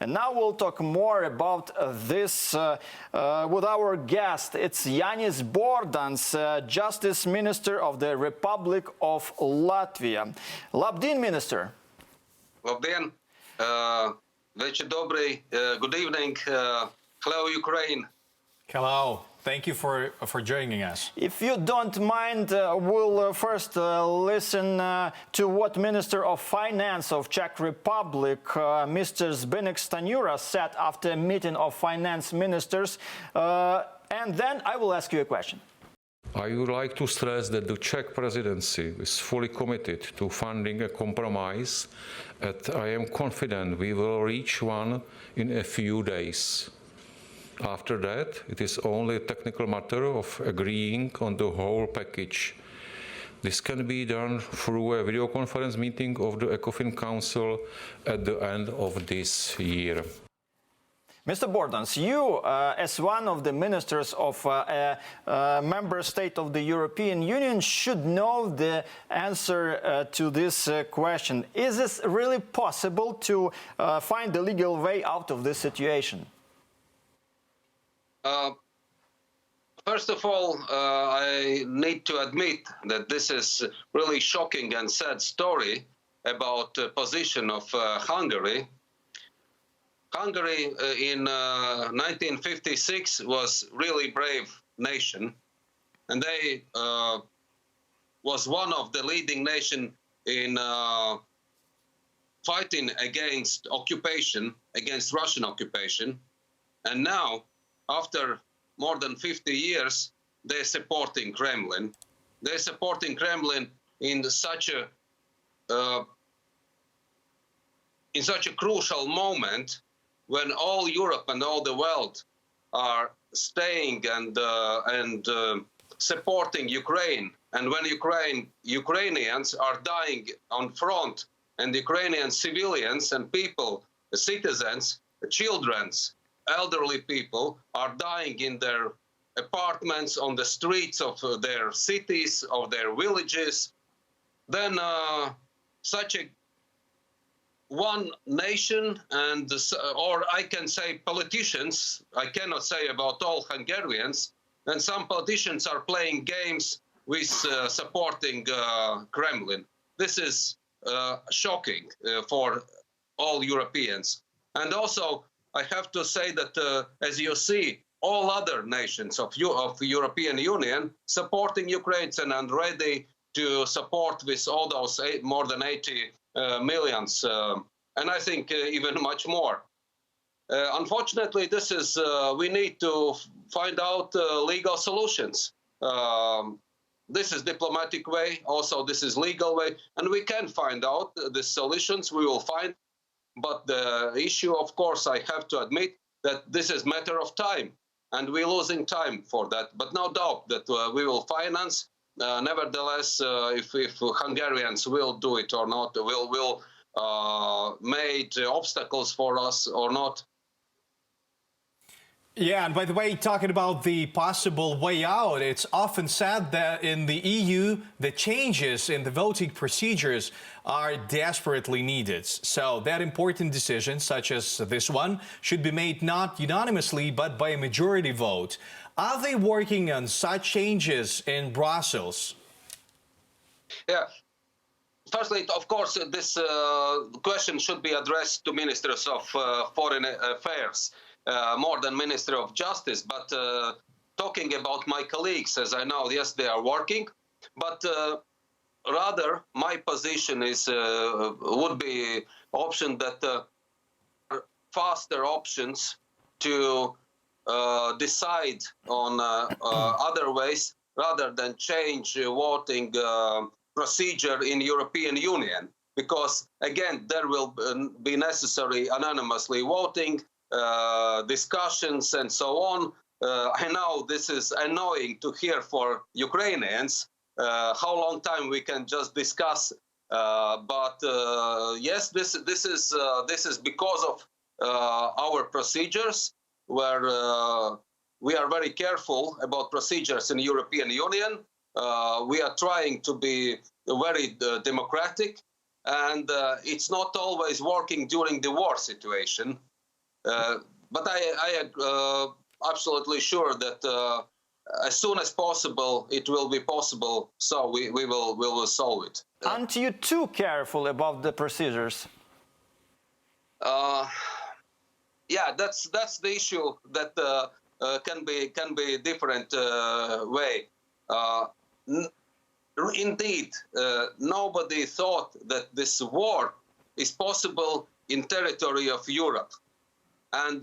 And now we'll talk more about this with our guest. It's Jānis Bordāns, Justice Minister of the Republic of Latvia. Labdien, Minister. Labdien. Вечер добрый. Good evening. Hello, Ukraine. Hello. Thank you for joining us. If you don't mind, we'll first listen to what Minister of Finance of Czech Republic, Mr. Zbyněk Stanjura, said after a meeting of finance ministers, and then I will ask you a question. I would like to stress that the Czech presidency is fully committed to finding a compromise, and I am confident we will reach one in a few days. After that, it is only a technical matter of agreeing on the whole package. This can be done through a video conference meeting of the ECOFIN Council at the end of this year. Mr. Bordāns, you, as one of the ministers of a member state of the European Union, should know the answer to this question. Is it really possible to find a legal way out of this situation? First of all, I need to admit that this is really shocking and sad story about the position of Hungary. Hungary in 1956 was really brave nation, and they was one of the leading nation in fighting against occupation, against Russian occupation, and now, after more than 50 years, they're supporting Kremlin. They're supporting Kremlin in such a crucial moment when all Europe and all the world are staying and supporting Ukraine, and when Ukrainians are dying on front, and Ukrainian civilians and people, citizens, children, elderly people are dying in their apartments, on the streets of their cities, of their villages, then such a one nation, and or I can say politicians, I cannot say about all Hungarians, and some politicians are playing games with supporting Kremlin. This is shocking for all Europeans. And also, I have to say that, as you see, all other nations of the European Union supporting Ukraine and ready to support with all those more than 80 millions, and I think even much more. Unfortunately, this is we need to find out legal solutions. This is diplomatic way, also this is legal way, and we can find out the solutions. We will find. But the issue, of course, I have to admit that this is a matter of time, and we're losing time for that. But no doubt that we will finance. Nevertheless, if Hungarians will do it or not, will make obstacles for us or not. Yeah, and by the way, talking about the possible way out, it's often said that in the EU, the changes in the voting procedures are desperately needed. So that important decision, such as this one, should be made not unanimously, but by a majority vote. Are they working on such changes in Brussels? Yeah. Firstly, of course, this question should be addressed to ministers of foreign affairs. More than Minister of Justice, but talking about my colleagues, as I know, yes, they are working, but rather my position is would be option that faster options to decide on other ways rather than change voting procedure in European Union, because again there will be necessary anonymously voting. Discussions and so on. I know this is annoying to hear for Ukrainians, how long time we can just discuss, but yes, this is because of our procedures, where we are very careful about procedures in European Union. We are trying to be very democratic, and it's not always working during the war situation. But I am absolutely sure that as soon as possible it will be possible. So we will solve it. Aren't you too careful about the procedures? Yeah, that's the issue that can be different way. Indeed, nobody thought that this war is possible in territory of Europe, and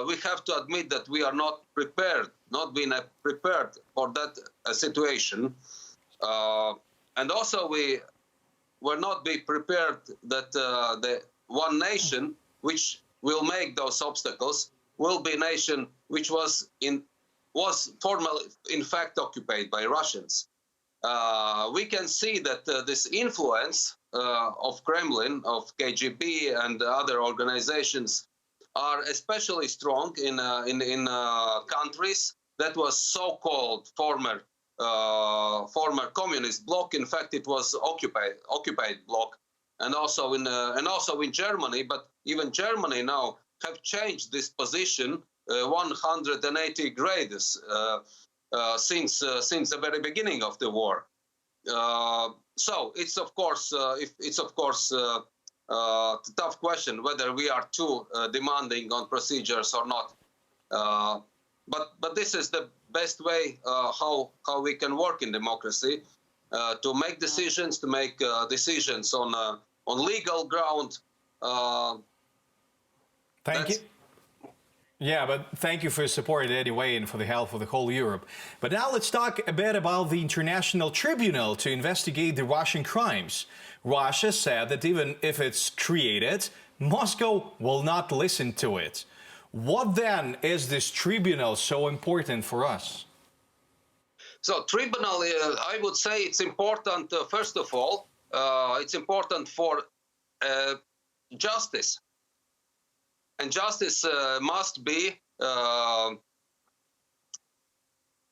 we have to admit that we are not prepared, not been prepared for that situation, and also we will not be prepared that the one nation which will make those obstacles will be a nation which was formerly, in fact, occupied by Russians. We can see that this influence of Kremlin, of KGB and other organizations are especially strong in countries that was so-called former communist bloc. In fact, it was occupied bloc, and also in Germany. But even Germany now have changed this position 180 degrees since the very beginning of the war. So it's of course a tough question whether we are too demanding on procedures or not. But this is the best way how we can work in democracy, to make decisions, on legal ground. Thank you. Yeah, but thank you for your support anyway and for the help of the whole Europe. But now let's talk a bit about the International Tribunal to investigate the Russian crimes. Russia said that even if it's created, Moscow will not listen to it. What then is this tribunal so important for us? So tribunal, I would say it's important, first of all, it's important for justice. And justice must be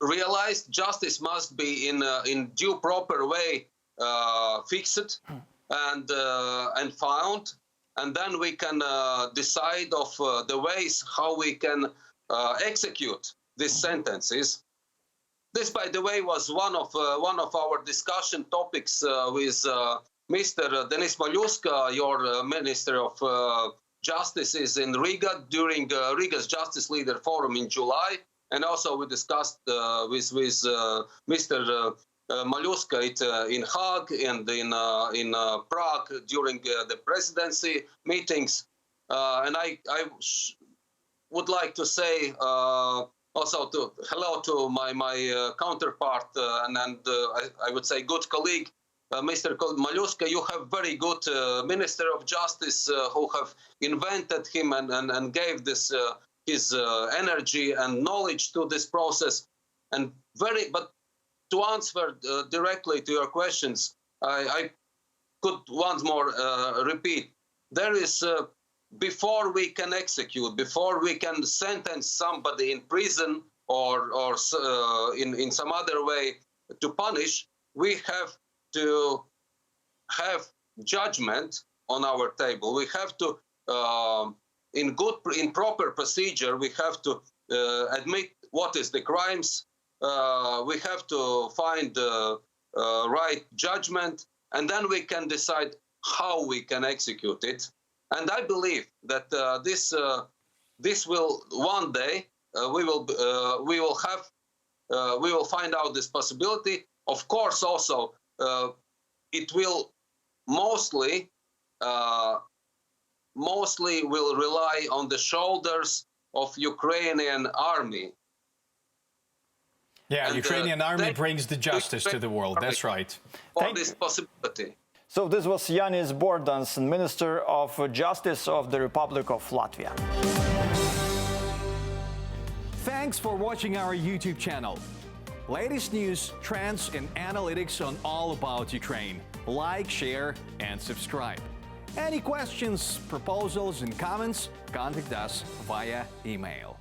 realized. Justice must be in due proper way fixed and found, and then we can decide of the ways how we can execute these sentences. This, by the way, was one of our discussion topics with Mr. Denis Malyuska, your Minister of Justice, is in Riga during Riga's Justice Leader Forum in July, and also we discussed with Mr. Malyuska in Hague and in Prague during the presidency meetings. And I would like to say also hello to my counterpart and I would say good colleague, Mr. Malyuska. You have very good Minister of Justice who have invented him and gave this his energy and knowledge to this process. But to answer directly to your questions, I could once more repeat. There is, before we can execute, before we can sentence somebody in prison or in some other way to punish, we have to have judgment on our table. We have to, in proper procedure, we have to admit what is the crimes. We have to find the right judgment, and then we can decide how we can execute it. And I believe that this will one day we will find out this possibility. Of course, also it will mostly will rely on the shoulders of Ukrainian army. Yeah, Ukrainian army brings the justice to the world. That's right. For this possibility. So this was Jānis Bordāns, Minister of Justice of the Republic of Latvia. Thanks for watching our YouTube channel. Latest news, trends, and analytics on all about Ukraine. Like, share, and subscribe. Any questions, proposals, and comments, contact us via email.